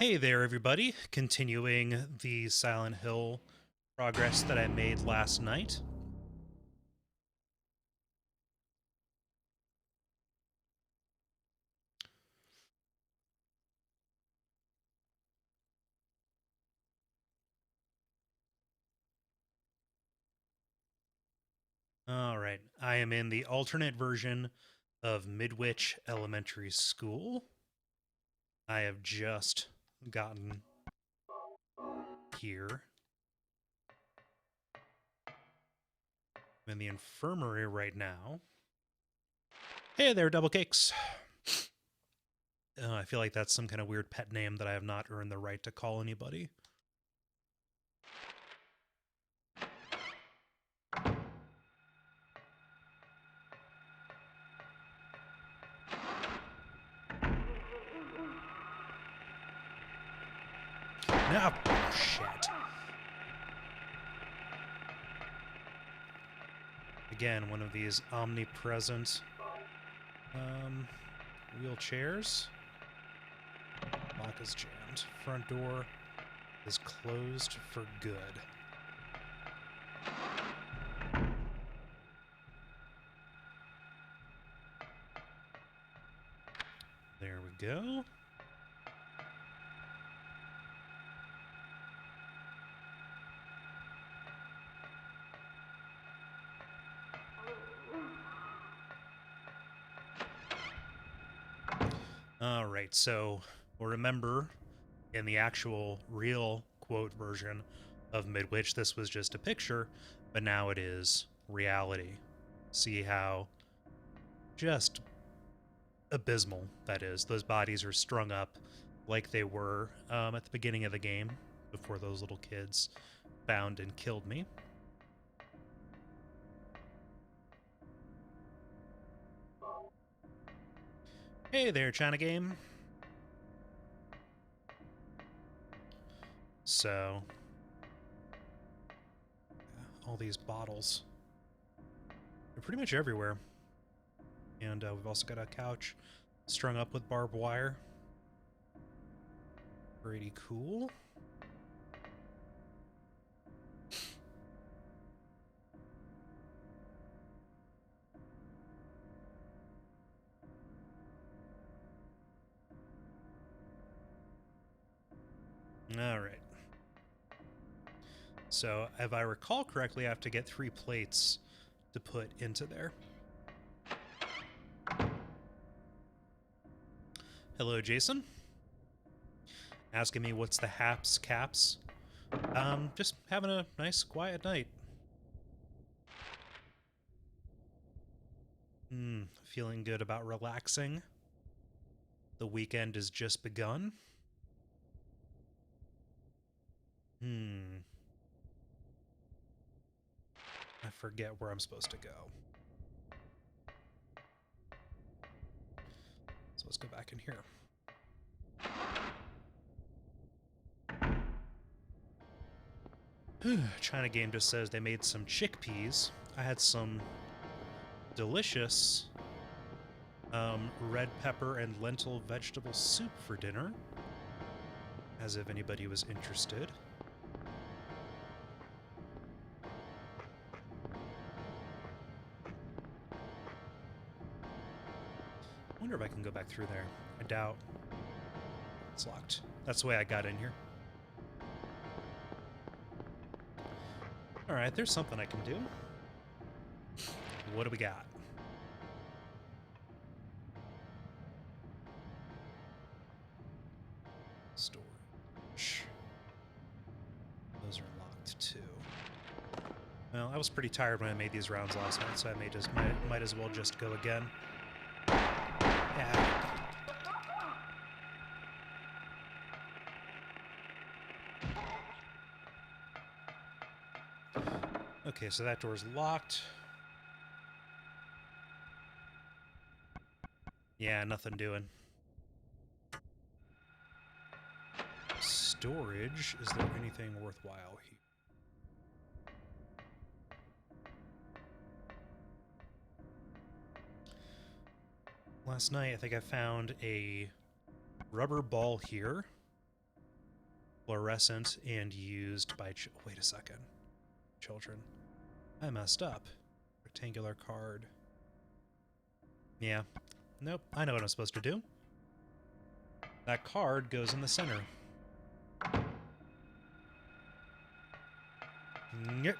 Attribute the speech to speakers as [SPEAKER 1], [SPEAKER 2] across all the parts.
[SPEAKER 1] Hey there, everybody. Continuing the Silent Hill progress that I made last night. All right, I am in the alternate version of Midwich Elementary School. I have just gotten here. I'm in the infirmary right now. Hey there, Double Cakes. I feel like that's some kind of weird pet name that I have not earned the right to call anybody. No, shit. Again, one of these omnipresent wheelchairs. Lock is jammed. Front door is closed for good. There we go. All right, so remember, in the actual real quote version of Midwich, this was just a picture, but now it is reality. See how just abysmal that is. Those bodies are strung up like they were at the beginning of the game before those little kids found and killed me. Hey there, China Game. So, all these bottles. They're pretty much everywhere. And we've also got a couch strung up with barbed wire. Pretty cool. All right. So, if I recall correctly, I have to get 3 plates to put into there. Hello, Jason. Asking me what's the haps caps. Just having a nice, quiet night. Feeling good about relaxing. The weekend has just begun. I forget where I'm supposed to go. So let's go back in here. China Game just says they made some chickpeas. I had some delicious red pepper and lentil vegetable soup for dinner. As if anybody was interested. I wonder if I can go back through there. I doubt. It's locked. That's the way I got in here. Alright, there's something I can do. What do we got? Storage. Those are locked too. Well, I was pretty tired when I made these rounds last night, so I might as well just go again. Yeah. Okay, so that door's locked. Yeah, nothing doing. storage, is there anything worthwhile here? Last night, I think I found a rubber ball here, fluorescent and used by... wait a second. Children. I messed up. Rectangular card. Yeah. Nope, I know what I'm supposed to do. That card goes in the center. Yep.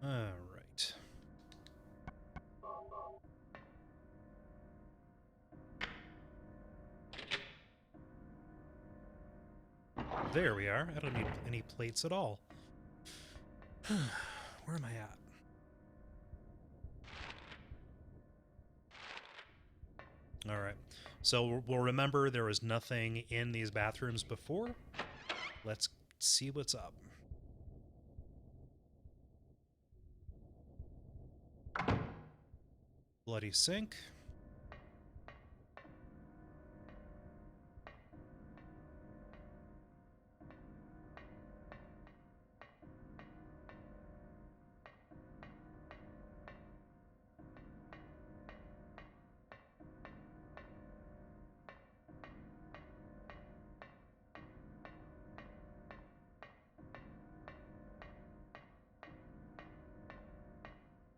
[SPEAKER 1] All right. There we are. I don't need any plates at all. Where am I at? All right. So we'll remember there was nothing in these bathrooms before. Let's see what's up. Bloody sink.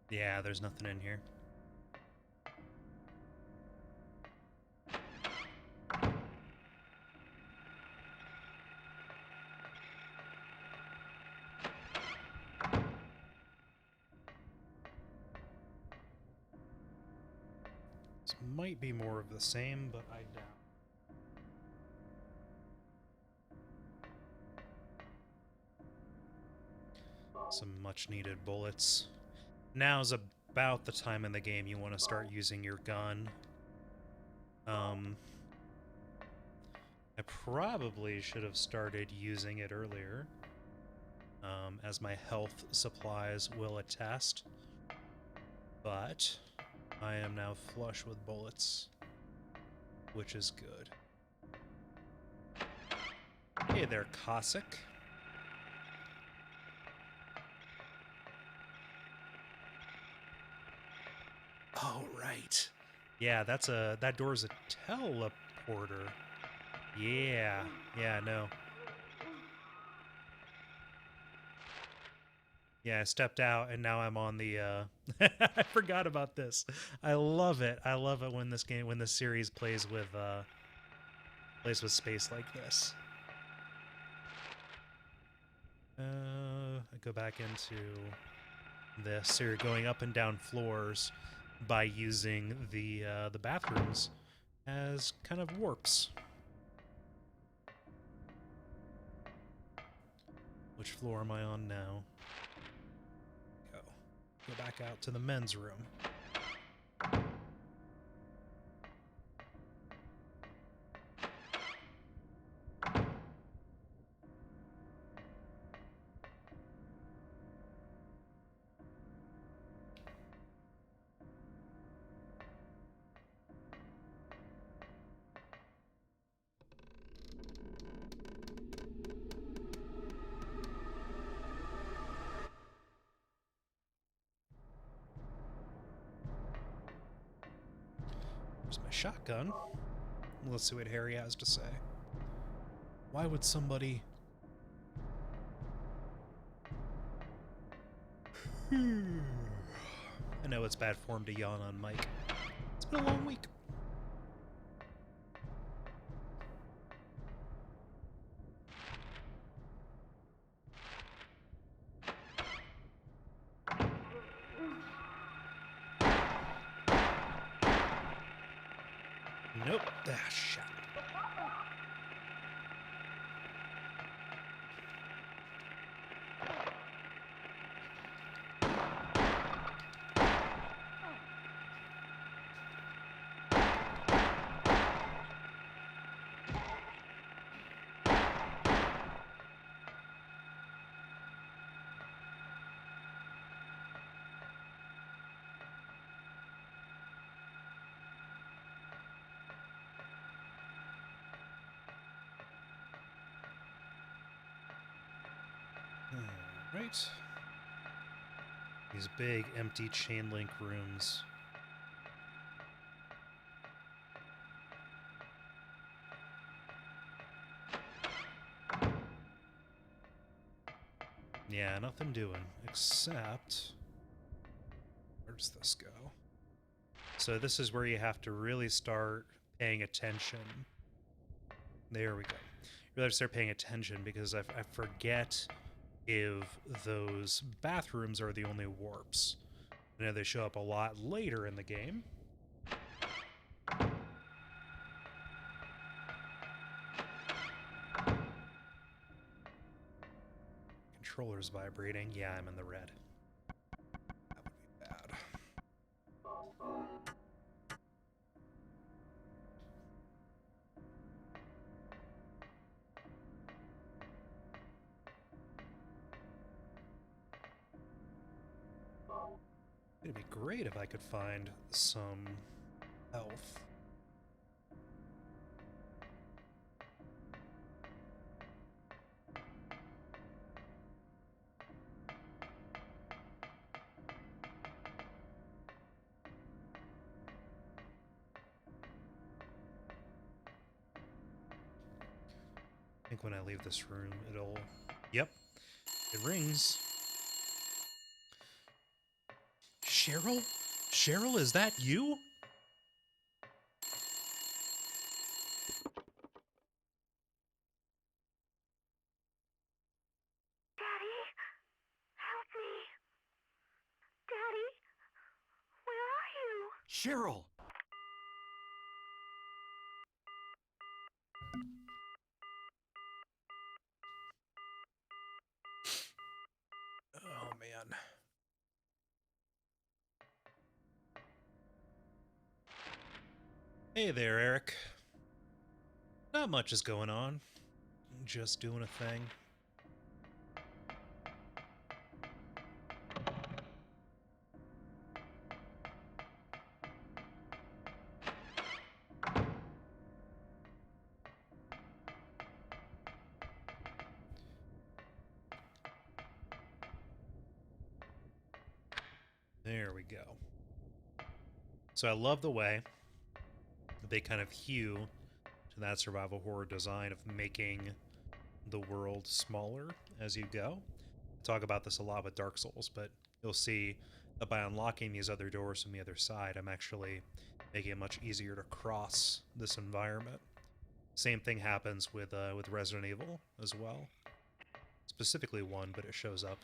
[SPEAKER 1] Yeah, there's nothing in here. This might be more of the same, but I doubt. Some much needed bullets. Now's about the time in the game you want to start using your gun. I probably should have started using it earlier, as my health supplies will attest. But I am now flush with bullets, which is good. Hey there, Cossack. Oh, right. Yeah, that door's a teleporter. Yeah, no. Yeah, I stepped out and now I'm on the, I forgot about this. I love it. I love it when when this series plays with space like this. I go back into this. So you're going up and down floors by using the bathrooms as kind of warps. Which floor am I on now? Go back out to the men's room. There's my shotgun. Let's see what Harry has to say. Why would somebody... I know it's bad form to yawn on mic. It's been a long week. Nope. Ah, shit. Right? These big, empty chain link rooms. Yeah, nothing doing, except... Where does this go? So this is where you have to really start paying attention. There we go. You really have to start paying attention because I forget if those bathrooms are the only warps. I know they show up a lot later in the game. Controller's vibrating. Yeah, I'm in the red. That would be bad. It'd be great if I could find some health. I think when I leave this room, it'll... Yep, it rings. Cheryl? Cheryl, is that you?
[SPEAKER 2] Daddy, help me. Daddy, where are you?
[SPEAKER 3] Cheryl!
[SPEAKER 1] Oh, man. Hey there, Eric. Not much is going on. Just doing a thing. There we go. So I love the way they kind of hew to that survival horror design of making the world smaller as you go. I talk about this a lot with Dark Souls, but you'll see that by unlocking these other doors from the other side, I'm actually making it much easier to cross this environment. Same thing happens with Resident Evil as well. Specifically one, but it shows up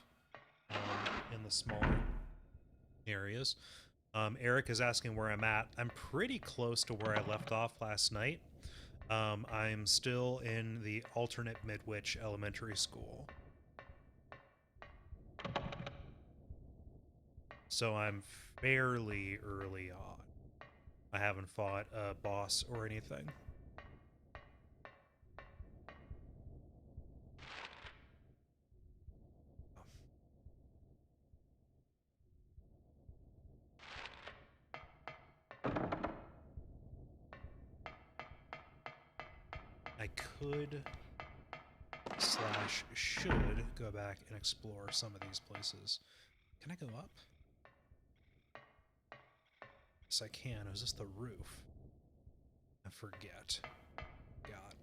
[SPEAKER 1] in the smaller areas. Eric is asking where I'm at. I'm pretty close to where I left off last night. I'm still in the alternate Midwich Elementary School. So I'm fairly early on. I haven't fought a boss or anything. I could / should go back and explore some of these places. Can I go up? Yes, I can. Is this the roof? I forget. God.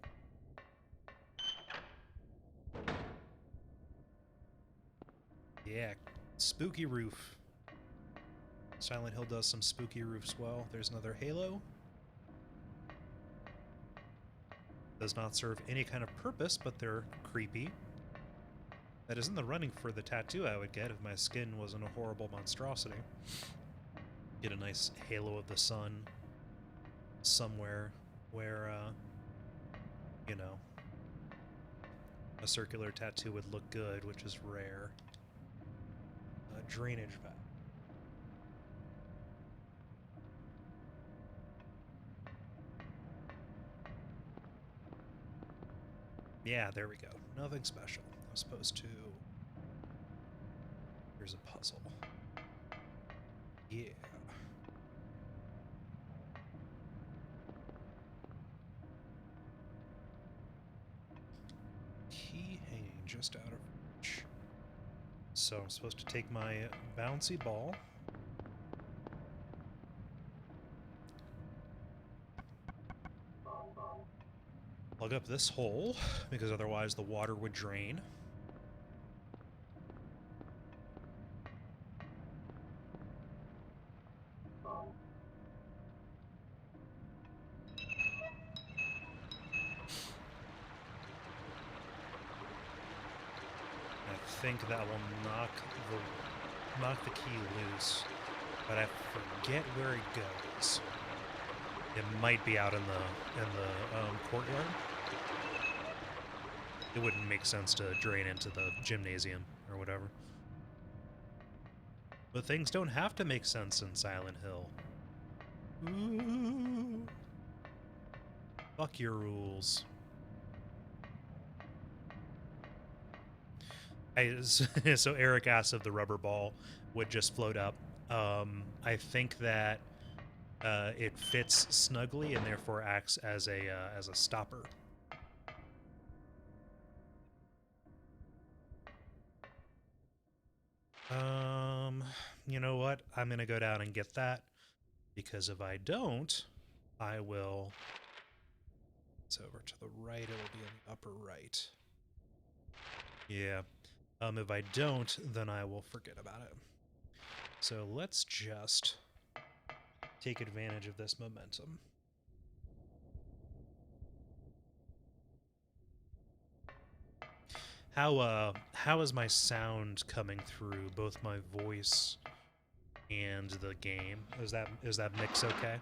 [SPEAKER 1] Yeah, spooky roof. Silent Hill does some spooky roofs well. There's another Halo. Does not serve any kind of purpose, but they're creepy. That is in the running for the tattoo I would get if my skin wasn't a horrible monstrosity. Get a nice halo of the sun somewhere where, you know, a circular tattoo would look good, which is rare. Drainage valve. Yeah, there we go. Nothing special. I was supposed to... Here's a puzzle. Yeah. Key hanging just out of reach. so I'm supposed to take my bouncy ball. Plug up this hole, because otherwise the water would drain. I think that will knock the key loose, but I forget where it goes. It might be out in the courtyard. It wouldn't make sense to drain into the gymnasium or whatever. But things don't have to make sense in Silent Hill. Ooh. Fuck your rules. So Eric asked if the rubber ball would just float up. I think that it fits snugly and therefore acts as a stopper. You know what? I'm gonna go down and get that, because if I don't, I will. It's over to the right. It will be in the upper right. Yeah. If I don't, then I will forget about it. So let's just take advantage of this momentum. How is my sound coming through, both my voice and the game? Is that mix okay?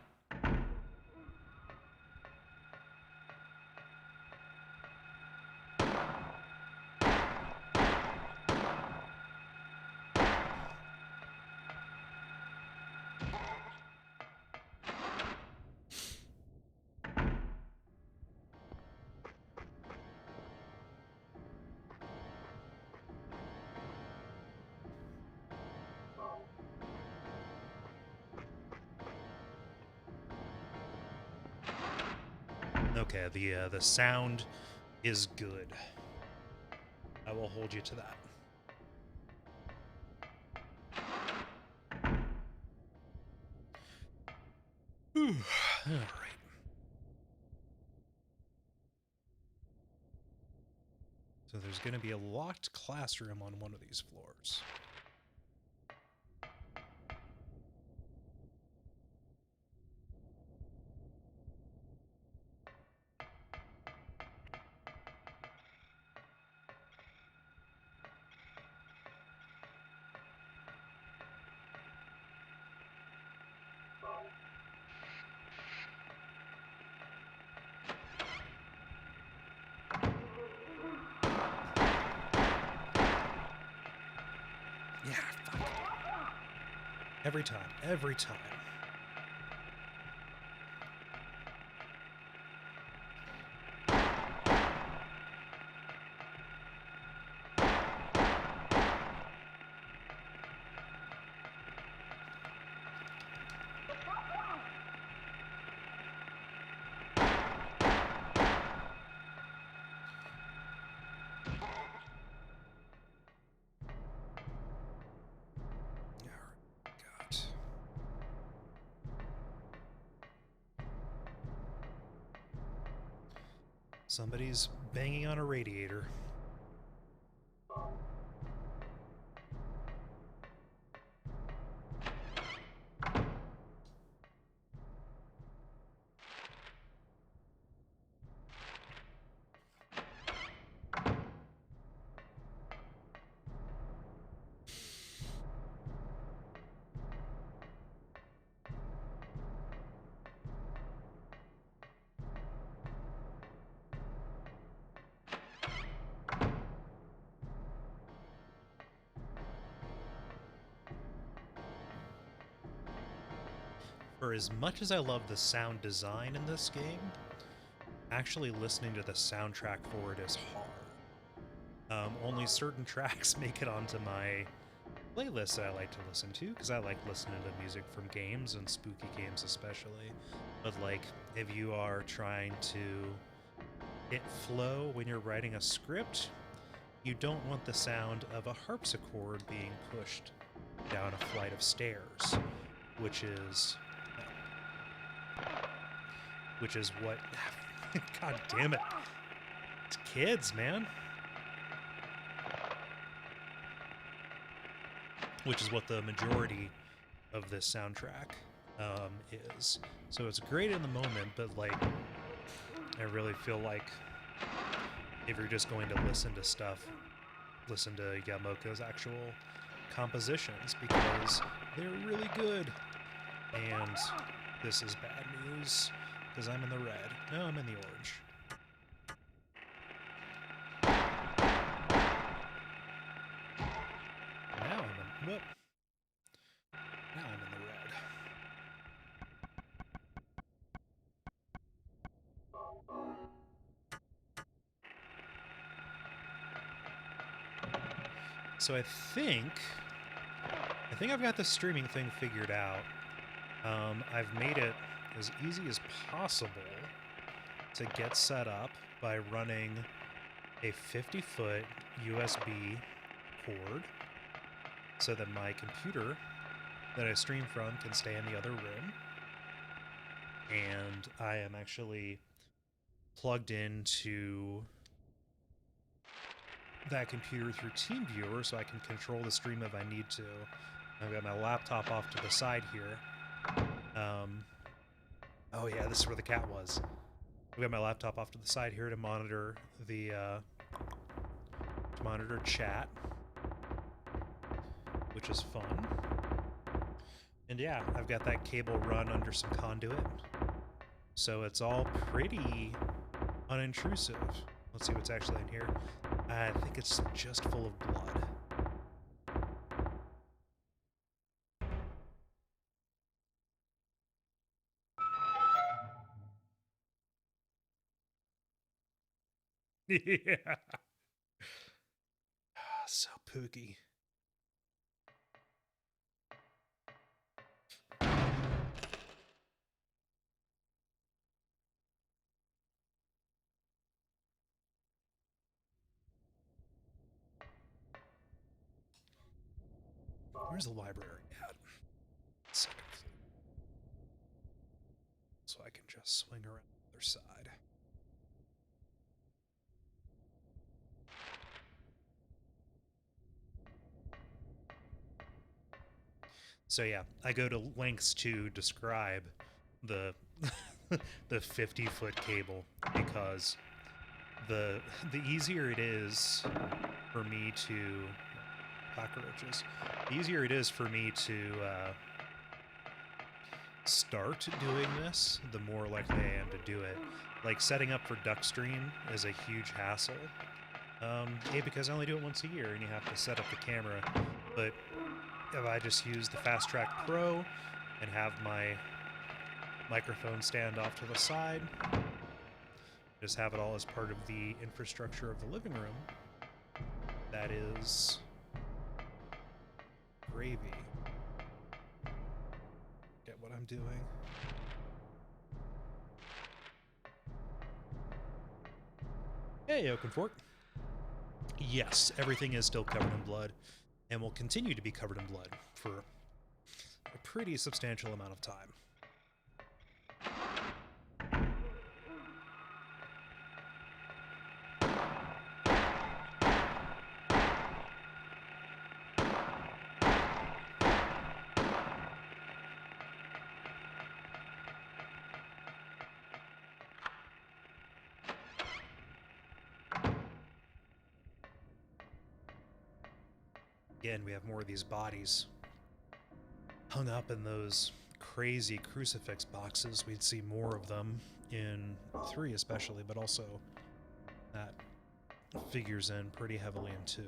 [SPEAKER 1] Okay, the sound is good. I will hold you to that. All right. So there's going to be a locked classroom on one of these floors. Yeah, fuck. Every time. Every time. God. Somebody's banging on a radiator. For as much as I love the sound design in this game, actually listening to the soundtrack for it is hard. Only certain tracks make it onto my playlist that I like to listen to, because I like listening to music from games, and spooky games especially. But like, if you are trying to hit flow when you're writing a script, you don't want the sound of a harpsichord being pushed down a flight of stairs, which is what God damn it. It's kids, man. Which is what the majority of this soundtrack is. So it's great in the moment, but like I really feel like if you're just going to listen to stuff, listen to Yamoko's actual compositions, because they're really good. And this is bad news because I'm in the red. No, I'm in the orange. Now I'm in, whoop. Now I'm in the red. So I think I've got the streaming thing figured out. I've made it as easy as possible to get set up by running a 50-foot USB cord so that my computer that I stream from can stay in the other room. And I am actually plugged into that computer through TeamViewer so I can control the stream if I need to. I've got my laptop off to the side here. Oh yeah, this is where the cat was. I've got my laptop off to the side here to monitor the chat, which is fun. And yeah, I've got that cable run under some conduit, so it's all pretty unintrusive. Let's see what's actually in here. I think it's just full of blood. Yeah. So pooky. Where's the library at? Second floor. So I can just swing around the other side. So yeah, I go to lengths to describe the the 50-foot cable because the easier it is for me to cockroaches, the easier it is for me to start doing this, the more likely I am to do it. Like setting up for Duckstream is a huge hassle. Because I only do it once a year and you have to set up the camera. But if I just use the Fast Track Pro and have my microphone stand off to the side, just have it all as part of the infrastructure of the living room, that is gravy. Get what I'm doing? Hey, Oakenfork. Yes, everything is still covered in blood and will continue to be covered in blood for a pretty substantial amount of time. Again, we have more of these bodies hung up in those crazy crucifix boxes. We'd see more of them in 3 especially, but also that figures in pretty heavily in 2.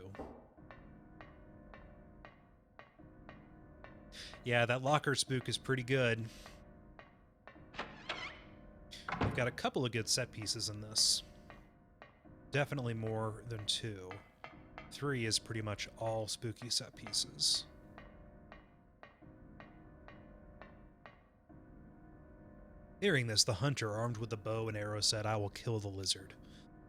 [SPEAKER 1] Yeah, that locker spook is pretty good. We've got a couple of good set pieces in this. Definitely more than 2. 3 is pretty much all spooky set pieces. Hearing this, the hunter, armed with the bow and arrow, said, "I will kill the lizard.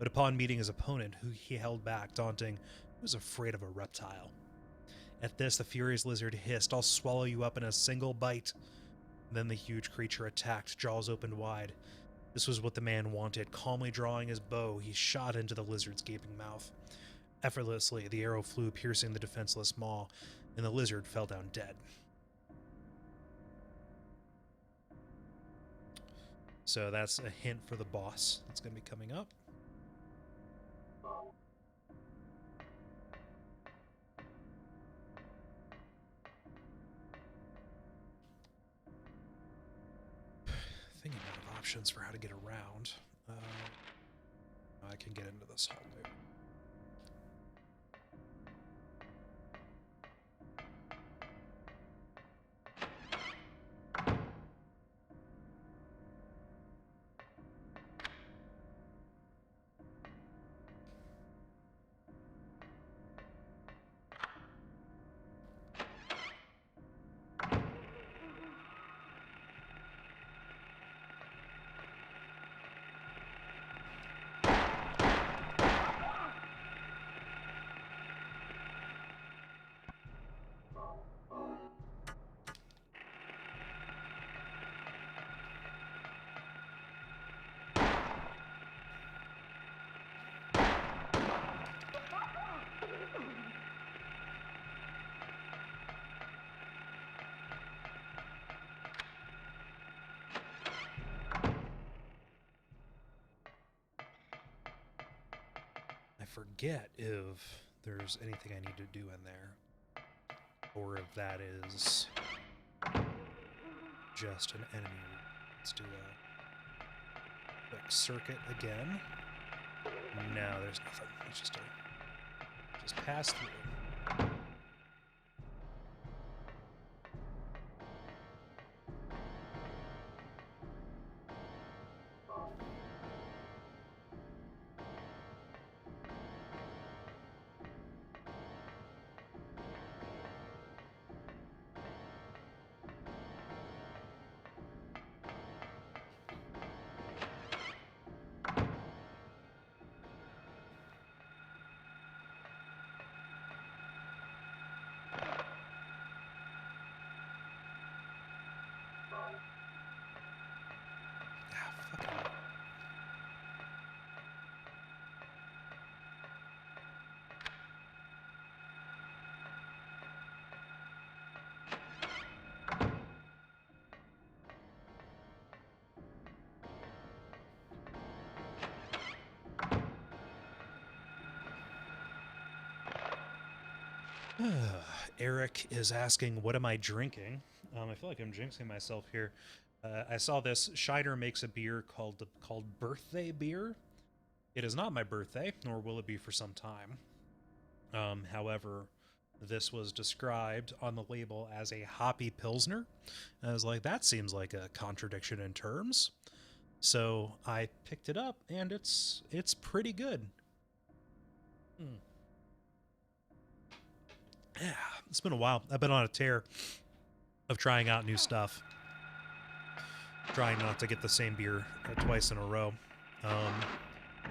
[SPEAKER 1] But upon meeting his opponent, who he held back, daunting, he was afraid of a reptile. At this, the furious lizard hissed, "I'll swallow you up in a single bite." Then the huge creature attacked, jaws opened wide. This was what the man wanted. Calmly drawing his bow, he shot into the lizard's gaping mouth. Effortlessly, the arrow flew, piercing the defenseless maw, and the lizard fell down dead. So that's a hint for the boss that's going to be coming up. Thinking of options for how to get around. I can get into this hallway. I forget if there's anything I need to do in there, or if that is just an enemy. Let's do a quick circuit again. No, there's nothing. It's just pass through. Eric is asking, "What am I drinking?" I feel like I'm jinxing myself here. I saw this. Scheider makes a beer called Birthday Beer. It is not my birthday, nor will it be for some time. However, this was described on the label as a hoppy pilsner. I was like, that seems like a contradiction in terms. So I picked it up, and it's pretty good. Yeah, it's been a while. I've been on a tear of trying out new stuff. Trying not to get the same beer twice in a row.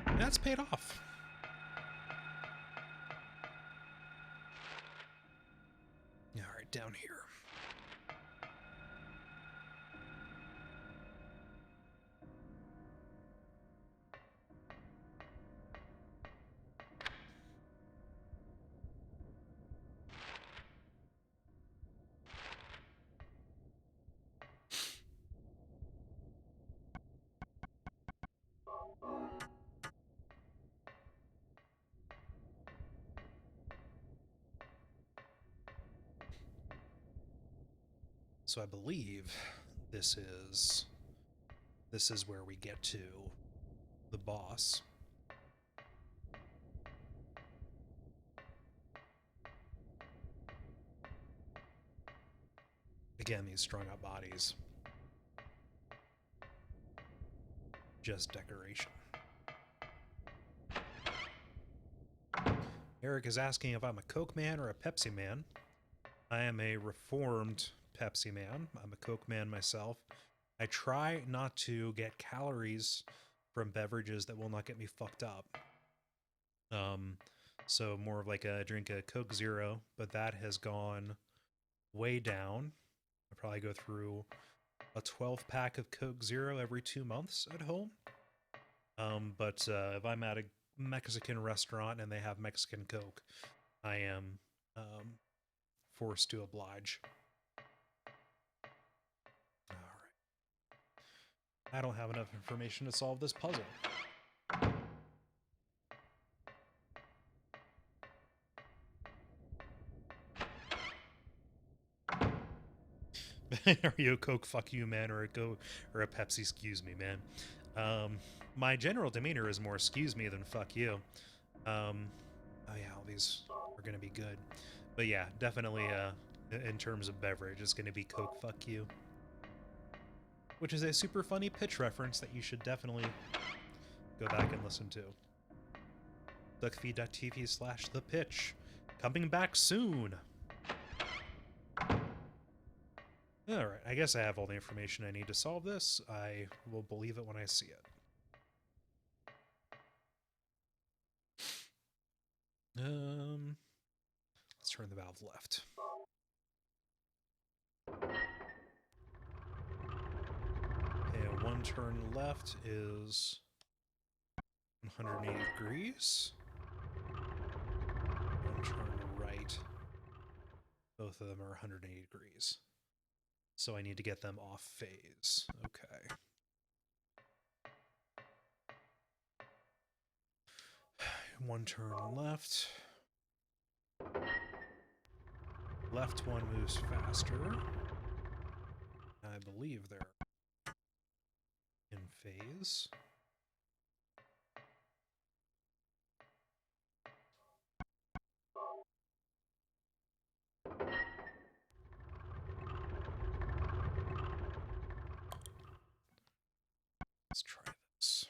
[SPEAKER 1] That's paid off. All right, down here. So I believe this is where we get to the boss. Again, these strung up bodies. Just decoration. Eric is asking if I'm a Coke man or a Pepsi man. I am a reformed Pepsi man. I'm a Coke man myself. I try not to get calories from beverages that will not get me fucked up. So more of like a drink a Coke Zero, but that has gone way down. I probably go through a 12 pack of Coke Zero every 2 months at home. But if I'm at a Mexican restaurant and they have Mexican Coke, I am forced to oblige. All right. I don't have enough information to solve this puzzle. Are you a Coke fuck you man or a Pepsi excuse me man? My general demeanor is more excuse me than fuck you. Oh yeah, all these are gonna be good. But yeah, definitely in terms of beverage, it's gonna be Coke fuck you. Which is a super funny pitch reference that you should definitely go back and listen to. Duckfeed.tv/the pitch. Coming back soon. Alright, I guess I have all the information I need to solve this. I will believe it when I see it. Let's turn the valve left. Okay, one turn left is 180 degrees. One turn right. Both of them are 180 degrees. So I need to get them off phase. Okay. One turn left. Left one moves faster. I believe they're in phase. Let's try this.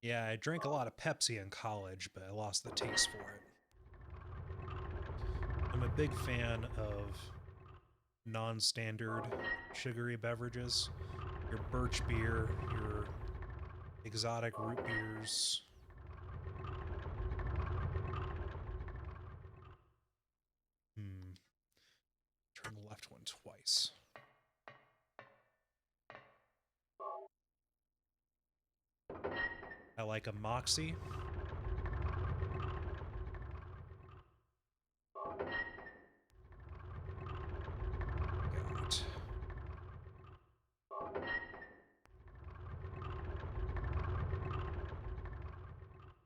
[SPEAKER 1] Yeah, I drank a lot of Pepsi in college, but I lost the taste for it. I'm a big fan of non-standard sugary beverages. Your birch beer, your exotic root beers. Turn the left one twice. I like a Moxie. Got.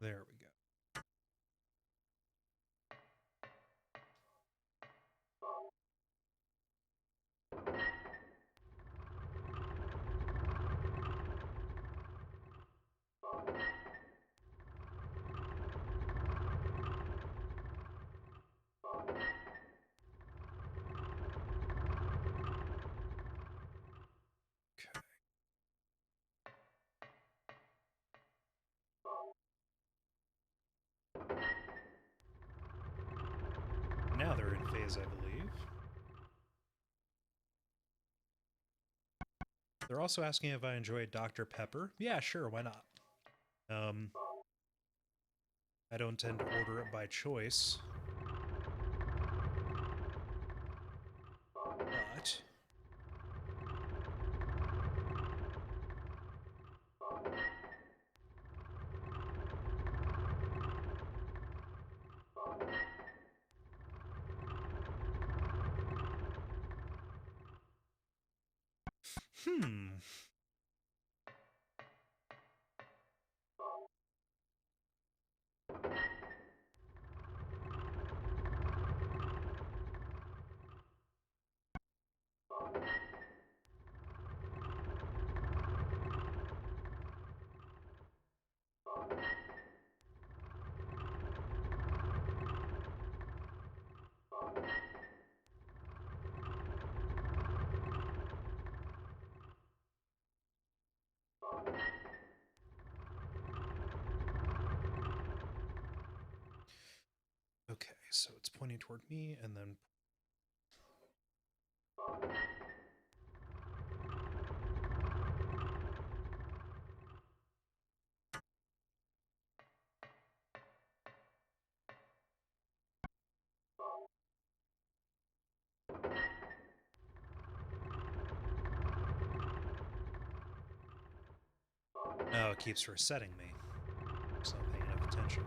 [SPEAKER 1] There we go. Now they're in phase, I believe. They're also asking if I enjoy Dr. Pepper. Yeah, sure, why not? I don't tend to order it by choice. But So it's pointing toward me and then... Oh, it keeps resetting me. Just not paying enough attention.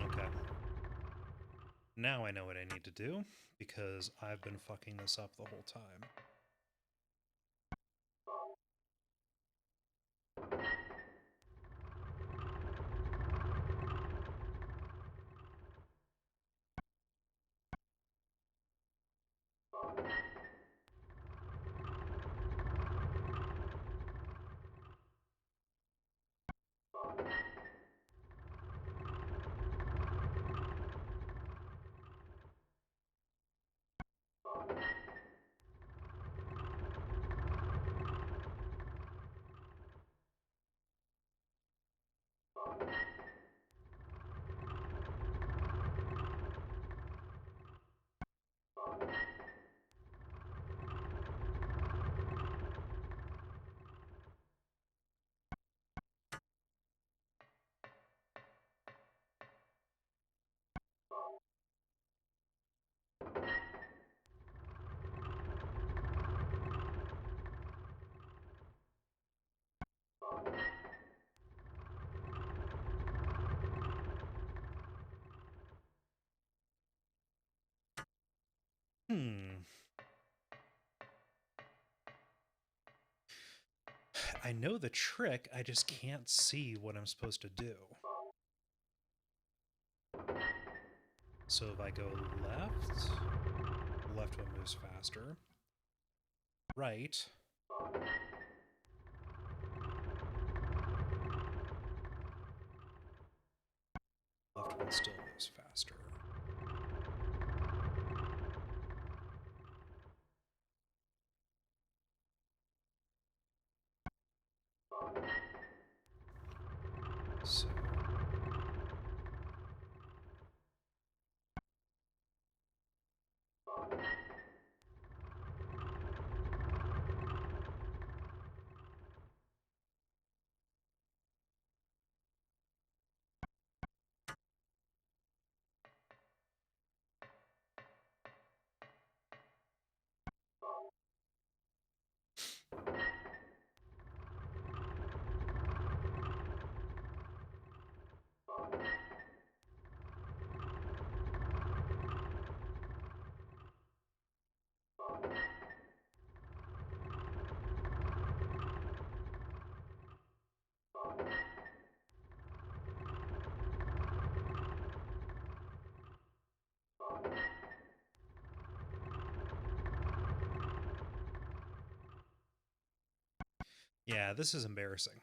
[SPEAKER 1] Okay. Now I know what I need to do, because I've been fucking this up the whole time. I know the trick, I just can't see what I'm supposed to do. So if I go left one moves faster. Right. Left one still moves faster. So... Yeah, this is embarrassing.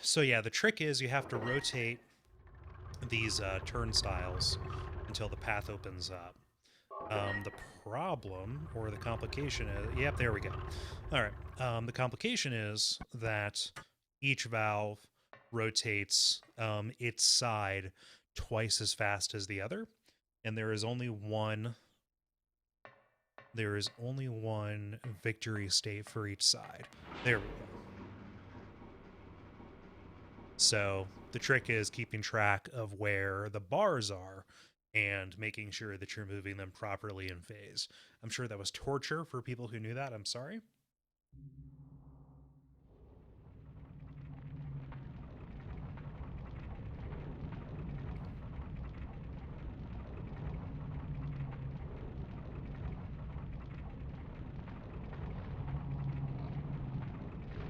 [SPEAKER 1] So yeah, the trick is you have to rotate these turnstiles until the path opens up. The problem or the complication is, yep, there we go. All right. The complication is that each valve rotates its side twice as fast as the other, and there is only one victory state for each side. There we go. So the trick is keeping track of where the bars are and making sure that you're moving them properly in phase. I'm sure that was torture for people who knew that. I'm sorry.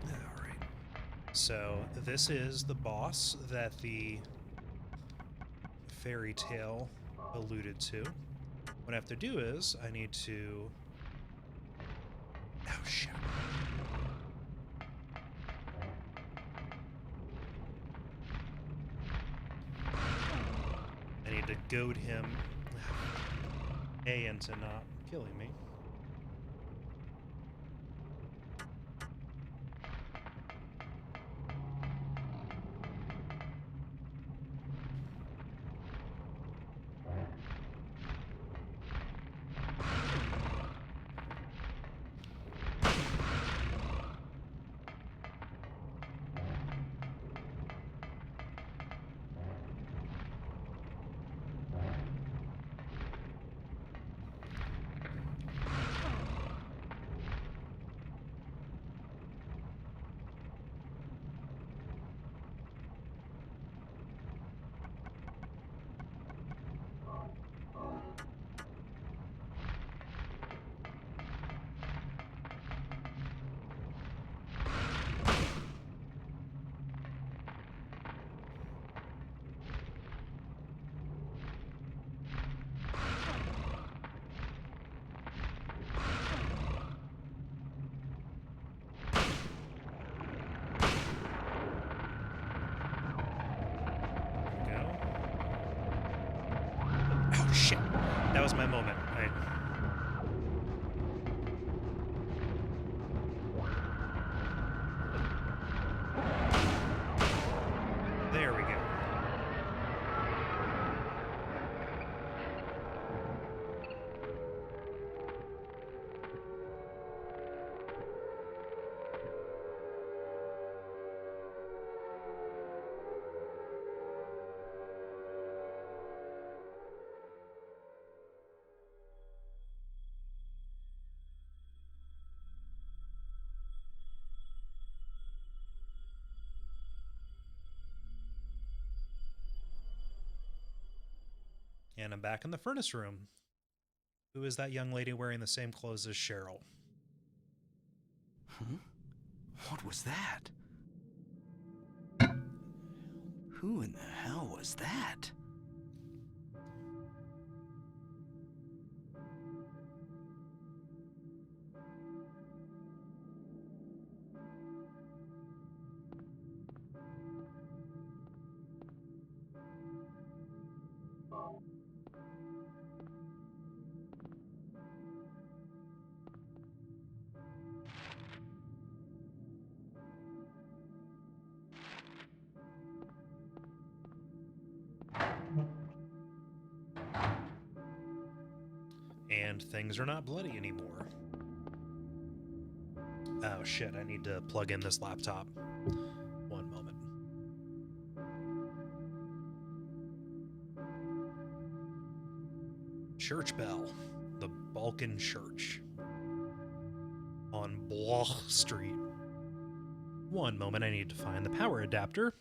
[SPEAKER 1] All right. So this is the boss that the fairy tale alluded to. What I have to do is I need to... Oh, shit. I need to goad him into not killing me. Shit. That was my moment. There we go. And I'm back in the furnace room. Who is that young lady wearing the same clothes as Cheryl?
[SPEAKER 3] Huh? What was that? Who in the hell was that?
[SPEAKER 1] And things are not bloody anymore. Oh shit, I need to plug in this laptop. One moment. Church bell. The Balkan Church. On Bloch Street. One moment, I need to find the power adapter.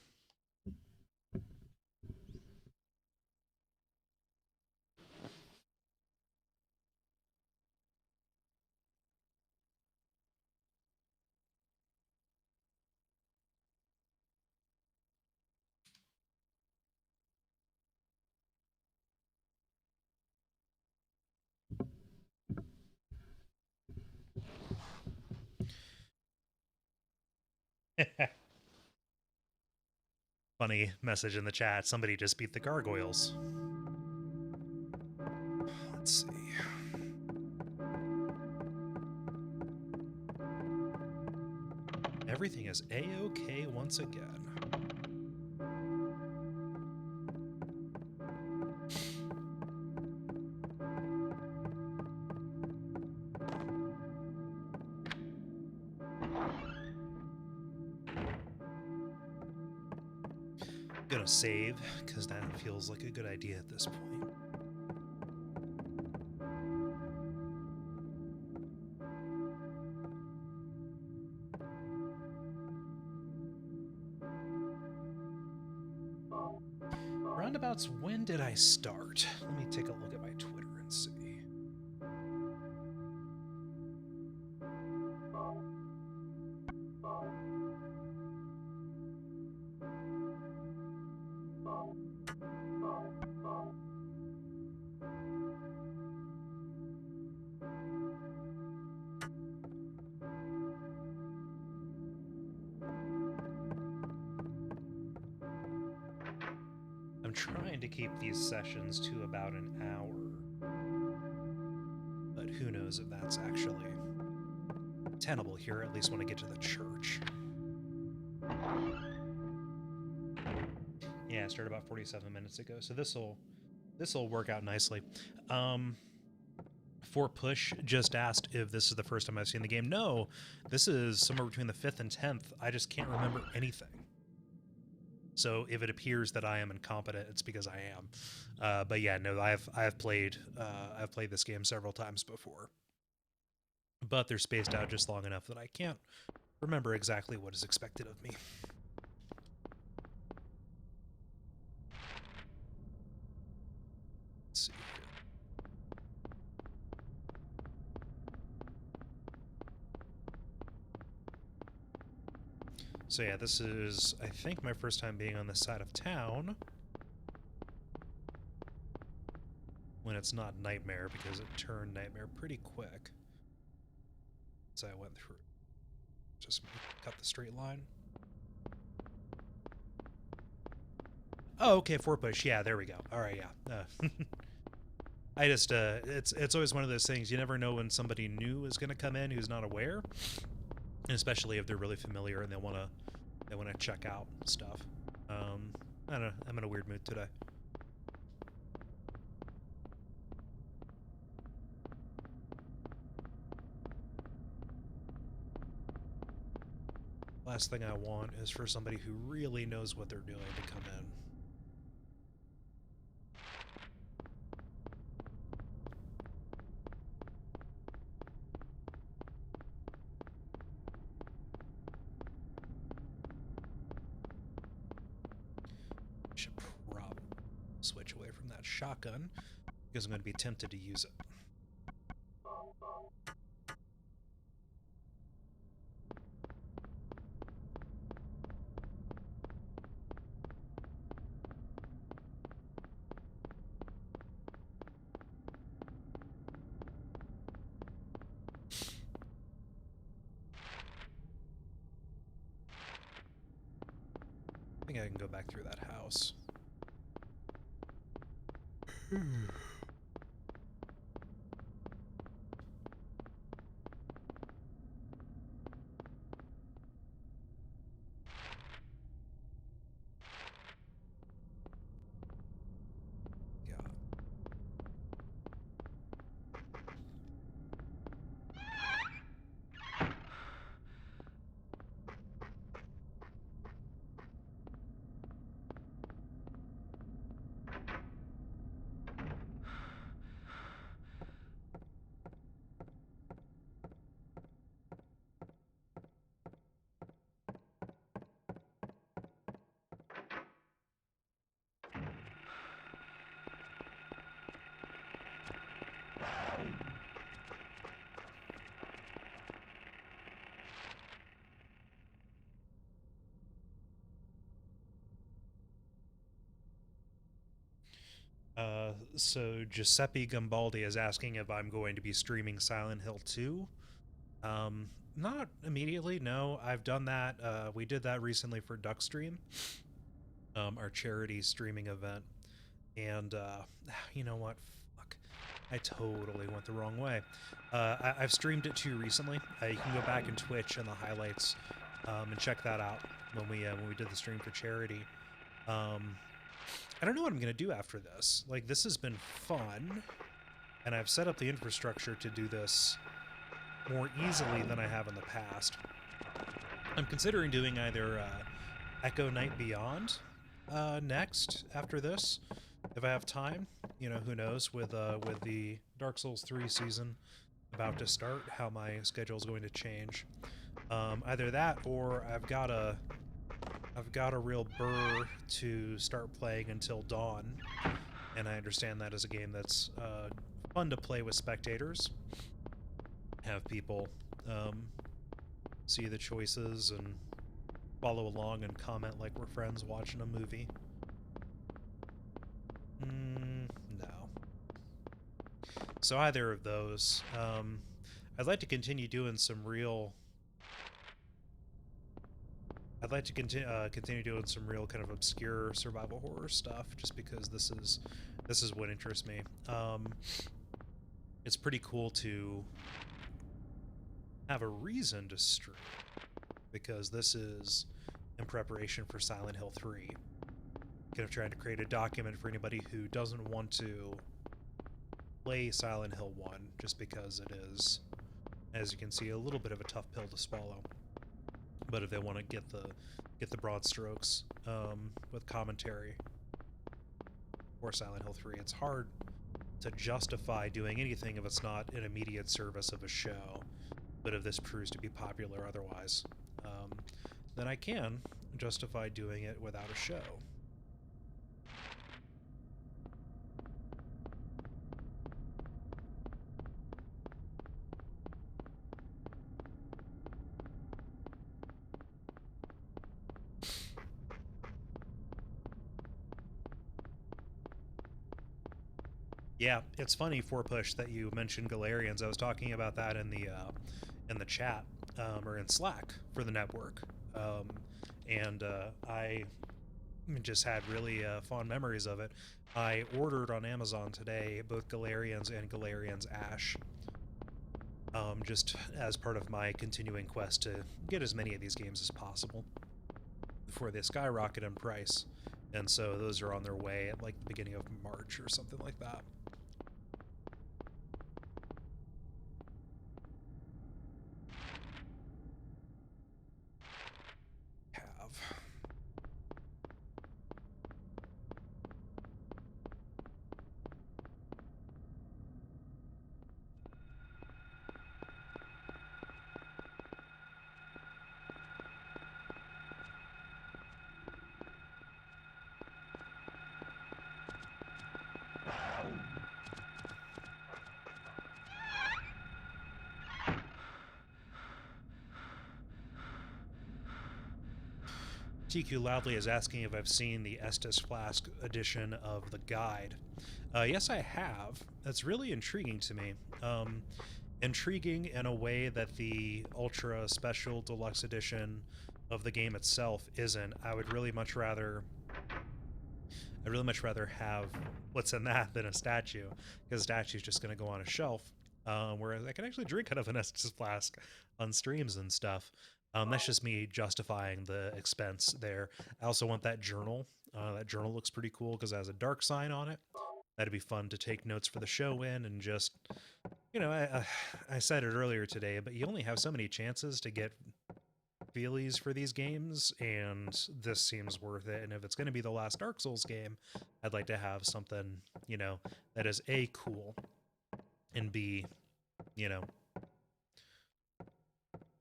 [SPEAKER 1] Funny message in the chat. Somebody just beat the gargoyles. Let's see. Everything is A-OK once again. Gonna save, because that feels like a good idea at this point. Roundabouts, when did I start? Let me take a look at my Twitter and see. I'm trying to keep these sessions to about an hour, but who knows if that's actually tenable here, at least when I get to the church. Yeah, I started about 47 minutes ago, so this'll work out nicely. For Push just asked if this is the first time I've seen the game. No, this is somewhere between the 5th and 10th. I just can't remember anything. So if it appears that I am incompetent, it's because I am. But yeah, no, I've played this game several times before, but they're spaced out just long enough that I can't remember exactly what is expected of me. Let's see here. So yeah, this is, I think, my first time being on this side of town. When it's not Nightmare, because it turned Nightmare pretty quick. So I went through. Just cut the straight line. Oh, okay, 4 Push. Yeah, there we go. All right, yeah. I just, it's always one of those things. You never know when somebody new is going to come in who's not aware, and especially if they're really familiar and they want to check out stuff. I don't know. I'm in a weird mood today. Last thing I want is for somebody who really knows what they're doing to come in. Should probably switch away from that shotgun because I'm going to be tempted to use it. I think I can go back through that house. So Giuseppe Gambaldi is asking if I'm going to be streaming Silent Hill 2. Not immediately, no. I've done that. We did that recently for Duckstream, our charity streaming event. And you know what? Fuck. I totally went the wrong way. I've streamed it too recently. You can go back in Twitch and the highlights and check that out when we did the stream for charity. I don't know what I'm going to do after this. Like, this has been fun, and I've set up the infrastructure to do this more easily than I have in the past. I'm considering doing either Echo Night Beyond next after this, if I have time. You know, who knows with the Dark Souls 3 season about to start, how my schedule is going to change. Either that, or I've got a real burr to start playing Until Dawn, and I understand that is a game that's fun to play with spectators. Have people see the choices and follow along and comment like we're friends watching a movie. No. So either of those. I'd like to continue doing some real. I'd like to continue doing some real kind of obscure survival horror stuff, just because this is what interests me. It's pretty cool to have a reason to stream, because this is in preparation for Silent Hill 3. Kind of trying to create a document for anybody who doesn't want to play Silent Hill 1, just because it is, as you can see, a little bit of a tough pill to swallow. But if they want to get the broad strokes with commentary for Silent Hill 3, it's hard to justify doing anything if it's not an immediate service of a show. But if this proves to be popular otherwise, then I can justify doing it without a show. Yeah, it's funny, Push, that you mentioned Galarians. I was talking about that in the chat, or in Slack for the network, and I just had really fond memories of it. I ordered on Amazon today both Galarians and Galarians Ash, just as part of my continuing quest to get as many of these games as possible before they skyrocket in price. And so those are on their way at like the beginning of March or something like that. TQ Loudly is asking if I've seen the Estus Flask edition of the guide. Yes, I have. That's really intriguing to me. Intriguing in a way that the Ultra Special Deluxe Edition of the game itself isn't. I'd really much rather have what's in that than a statue, because a statue's just going to go on a shelf. Whereas I can actually drink out of an Estus Flask on streams and stuff. That's just me justifying the expense there. I also want that journal. That journal looks pretty cool because it has a dark sign on it. That'd be fun to take notes for the show in, and just, you know, I said it earlier today, but you only have so many chances to get feelies for these games, and this seems worth it. And if it's going to be the last Dark Souls game, I'd like to have something, you know, that is A, cool, and B, you know,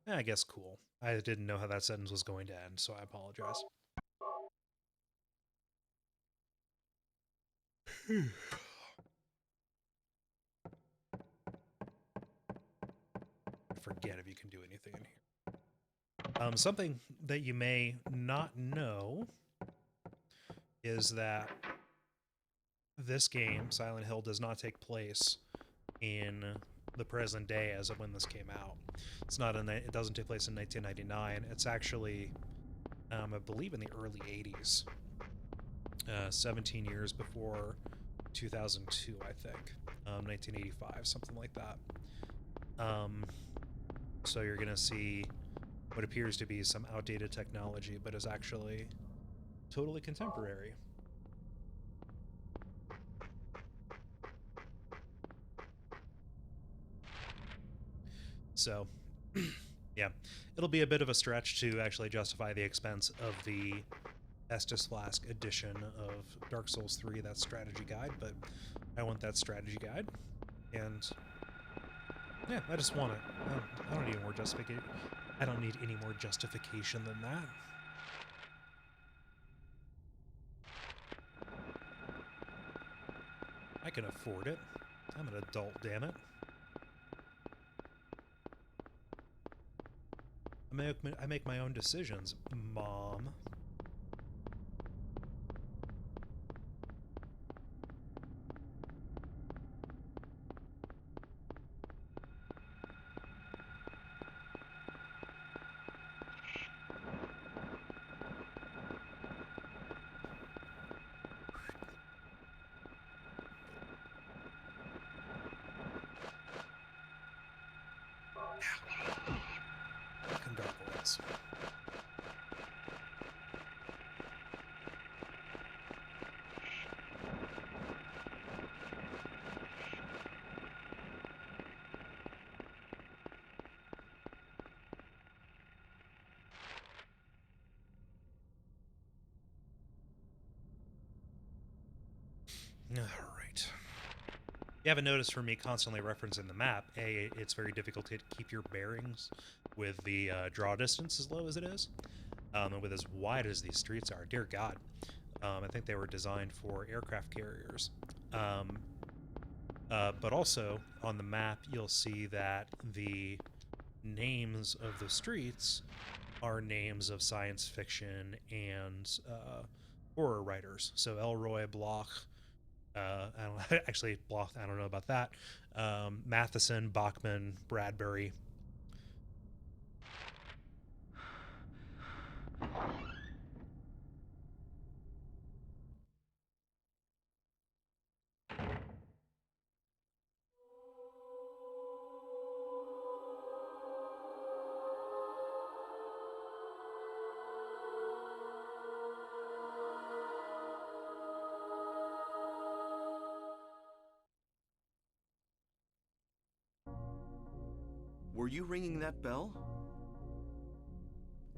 [SPEAKER 1] I guess cool. I didn't know how that sentence was going to end, so I apologize. I forget if you can do anything in here. Something that you may not know is that this game, Silent Hill, does not take place in the present day as of when this came out. It's not in. It doesn't take place in 1999. It's actually, I believe, in the early 80s. 17 years before 2002, I think. 1985, something like that. So you're gonna see what appears to be some outdated technology, but is actually totally contemporary. So, yeah, it'll be a bit of a stretch to actually justify the expense of the Estus Flask edition of Dark Souls 3, that strategy guide, but I want that strategy guide. And yeah, I just want it. I don't need more justification. I don't need any more justification than that. I can afford it. I'm an adult, damn it. I make my own decisions, Mom. Fucking gargoyles. Alright. You haven't noticed from me constantly referencing the map, A, it's very difficult to keep your bearings with the draw distance as low as it is, and with as wide as these streets are. Dear God. I think they were designed for aircraft carriers. But also, on the map, you'll see that the names of the streets are names of science fiction and horror writers. So Elroy Bloch, I don't actually Bloch. I don't know about that. Matheson, Bachman, Bradbury.
[SPEAKER 3] Were you ringing that bell?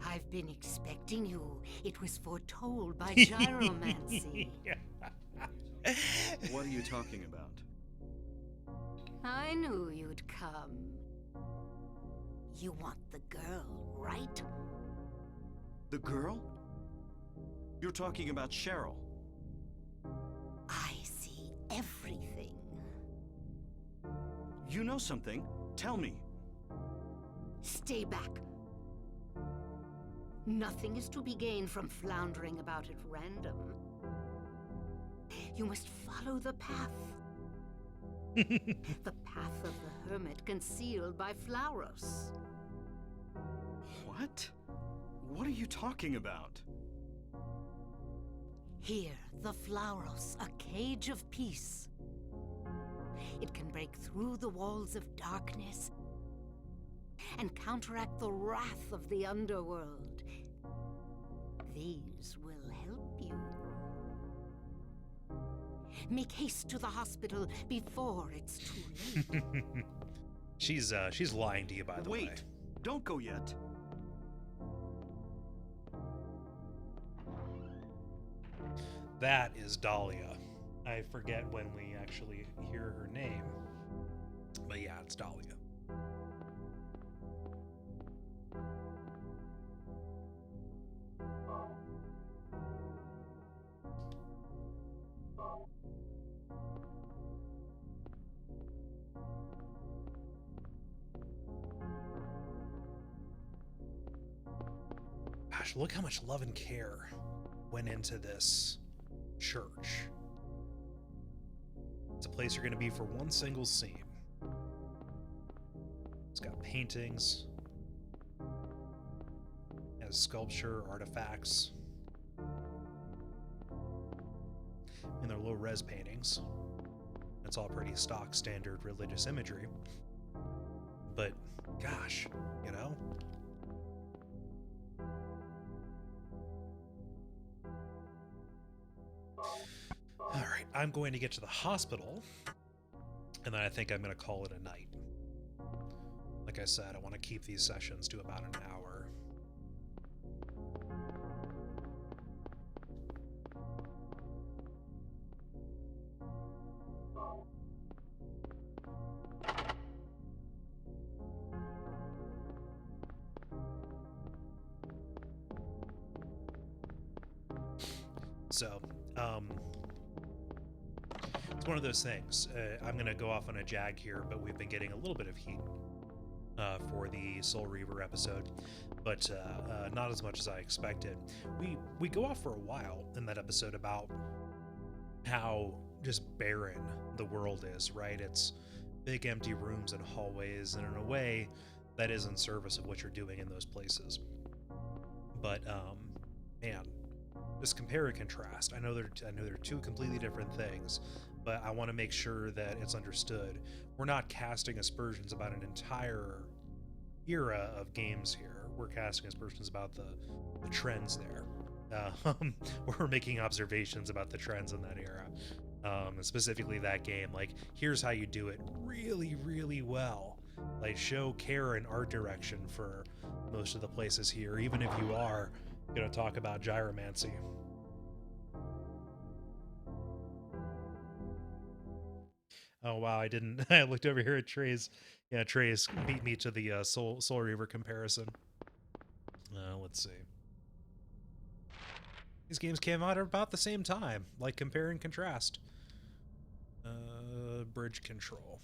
[SPEAKER 4] I've been expecting you. It was foretold by gyromancy.
[SPEAKER 3] What are you talking about?
[SPEAKER 4] I knew you'd come. You want the girl, right?
[SPEAKER 3] The girl? You're talking about Cheryl.
[SPEAKER 4] I see everything.
[SPEAKER 3] You know something? Tell me.
[SPEAKER 4] Stay back. Nothing is to be gained from floundering about at random. You must follow the path. The path of the hermit concealed by Flauros.
[SPEAKER 3] What? What are you talking about?
[SPEAKER 4] Here, the Flauros, a cage of peace. It can break through the walls of darkness and counteract the wrath of the underworld. These will help you. Make haste to the hospital before it's too late.
[SPEAKER 1] She's lying to you, by the way.
[SPEAKER 3] Wait, don't go yet.
[SPEAKER 1] That is Dahlia. I forget when we actually hear her name. But yeah, it's Dahlia. Gosh, look how much love and care went into this church. It's a place you're going to be for one single scene. It's got paintings, it has sculpture, artifacts, and they're low-res paintings. It's all pretty stock standard religious imagery. But gosh, you know? Alright, I'm going to get to the hospital, and then I think I'm going to call it a night. Like I said, I want to keep these sessions to about an hour. So, it's one of those things. I'm going to go off on a jag here, but we've been getting a little bit of heat for the Soul Reaver episode, but not as much as I expected. We go off for a while in that episode about how just barren the world is, right? It's big empty rooms and hallways, and in a way that is in service of what you're doing in those places. But man, just compare and contrast. I know they're two completely different things, but I want to make sure that it's understood. We're not casting aspersions about an entire era of games here. We're casting aspersions about the trends there. We're making observations about the trends in that era, specifically that game. Like, here's how you do it really, really well. Like, show care and art direction for most of the places here, even if you are going to talk about gyromancy. Oh wow, I didn't. I looked over here at Trey's. Yeah, Trey's beat me to the Soul Reaver comparison. Let's see. These games came out at about the same time, like compare and contrast. Bridge control.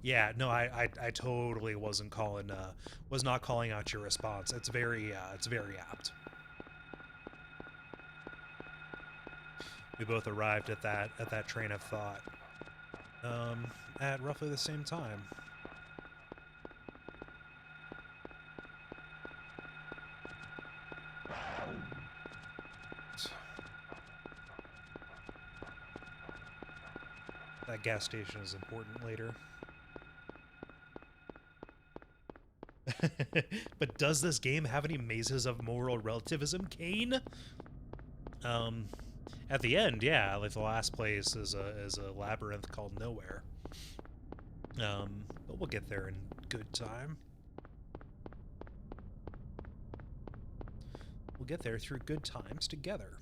[SPEAKER 1] Yeah, no, I totally wasn't calling. Was not calling out your response. It's very apt. We both arrived at that train of thought at roughly the same time. That gas station is important later. But does this game have any mazes of moral relativism, Kane? At the end, yeah, like the last place is a labyrinth called Nowhere. But we'll get there in good time. We'll get there through good times together.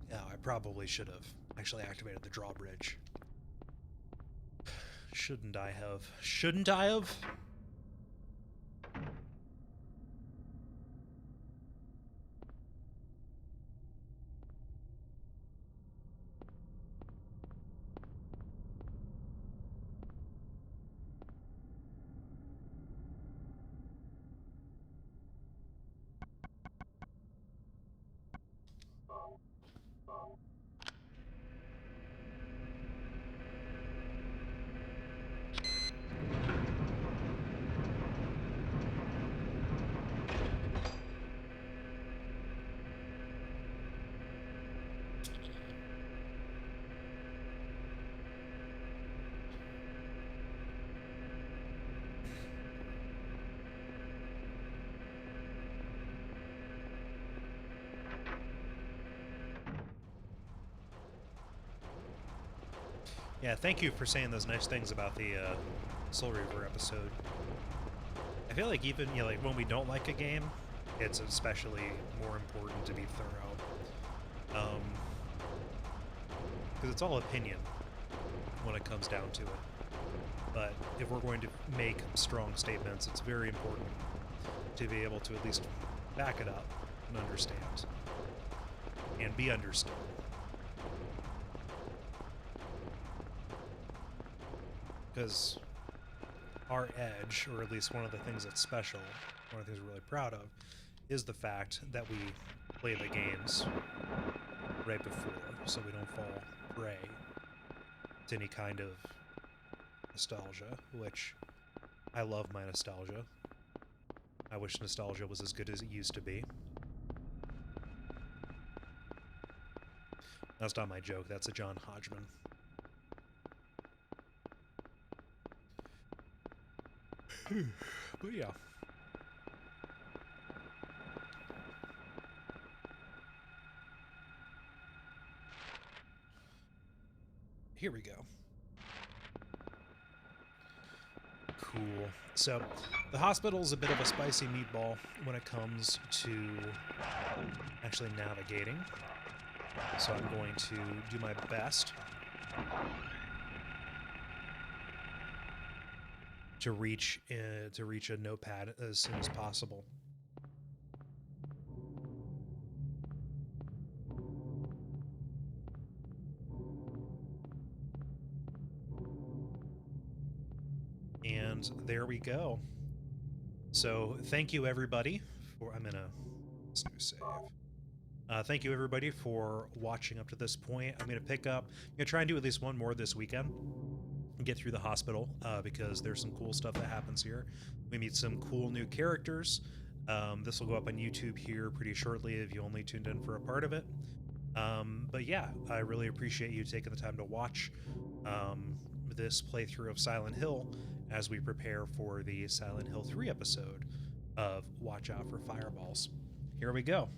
[SPEAKER 1] Yeah, I probably should have actually activated the drawbridge. Shouldn't I have? Shouldn't I have? Yeah, thank you for saying those nice things about the Soul Reaver episode. I feel like even, you know, like when we don't like a game, it's especially more important to be thorough. Because it's all opinion when it comes down to it. But if we're going to make strong statements, it's very important to be able to at least back it up and understand. And be understood. Because our edge, or at least one of the things that's special, one of the things we're really proud of, is the fact that we play the games right before, so we don't fall prey to any kind of nostalgia, which I love my nostalgia. I wish nostalgia was as good as it used to be. That's not my joke. That's a John Hodgman. But yeah. Here we go. Cool. So, the hospital is a bit of a spicy meatball when it comes to actually navigating. So I'm going to do my best to reach a notepad as soon as possible. And there we go. So thank you everybody for, let's do save. Thank you everybody for watching up to this point. I'm going to pick up, I'm going to try and do at least one more this weekend and get through the hospital because there's some cool stuff that happens here. We meet some cool new characters. This will go up on YouTube here pretty shortly if you only tuned in for a part of it. But yeah, I really appreciate you taking the time to watch this playthrough of Silent Hill as we prepare for the Silent Hill 3 episode of Watch Out for Fireballs. Here we go.